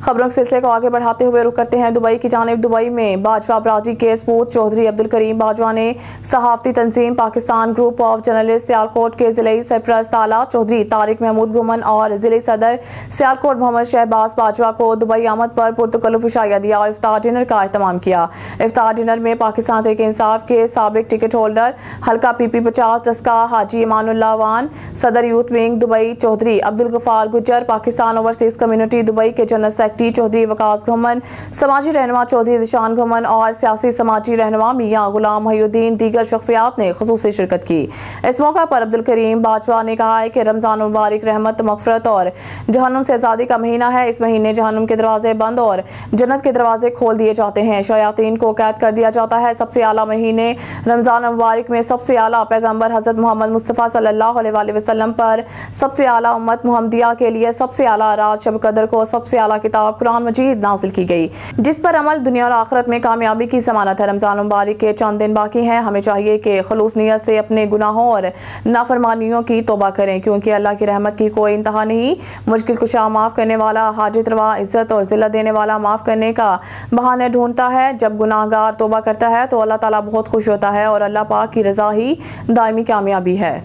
खबरों के सिलसिले को आगे बढ़ाते हुए रुख करते हैं दुबई की जानिब। दुबई में बाजवा बरादरी के सपूत चौधरी अब्दुल करीम बाजवा ने सहाफती तंजीम Pakistan group of journalist Sialkot के जिले सरपरस्त आला चौधरी तारिक महमूद गुमन और जिले सदर सियालकोट मोहम्मद शहबाज बाजवा को दुबई आमद पर पुरतकल्लुफ इशाया दिया और इफ्तार डिनर का एहतमाम किया। इफ्तार डिनर में पाकिस्तान तहरीक इंसाफ के साबिक टिकट होल्डर हल्का PP 50 डस्का हाजी इमानुल्लाह वान, सदर youth wing Dubai Chaudhry Abdul Ghaffar Gujjar, Pakistan overseas community Dubai के जनरल सेक्रेटरी चौधरी वकास घुमन, समाजी रहनुमा चौधरी जिशान घुमन और सियासी समाजी रहनुमा मियां गुलाम मोहिउद्दीन दीगर शख्सियात ने खुसूसी शिरकत की। इस मौका पर अब्दुल करीम बाजवा ने कहा है कि रमजान मुबारक रहमत, मगफरत और जहन्नुम से आज़ादी का महीना है। इस महीने जहन्नुम के दरवाजे बंद और जन्नत के दरवाजे खोल दिए जाते हैं, शयातीन को कैद कर दिया जाता है। सबसे आला महीने रमजान मुबारक में सबसे आला पैगंबर हजरत मोहम्मद मुस्तफ़ा सल्लल्लाहु अलैहि वसल्लम पर सबसे आला उम्मत मुहम्मदिया के लिए सबसे आला रात शब कदर को सबसे आला किताब कुरान मजीद नाजिल की गई, जिस पर अमल दुनिया और आखिरत में कामयाबी की ज़मानत है। रमजान मुबारक के चंद दिन बाकी हैं। हमें चाहिए कि खुलूस नियत से अपने गुनाहों और नाफरमानियों की तौबा करें, क्योंकि अल्लाह की रहमत की कोई इंतहा नहीं। मुश्किल कुशा माफ़ करने वाला, हाजत रवा, इज्जत और जिल्लत देने वाला माफ़ करने का बहाने ढूंढता है। जब गुनाहगार तौबा करता है तो अल्लाह ताला बहुत खुश होता है और अल्लाह पाक की रज़ा ही दायमी कामयाबी है।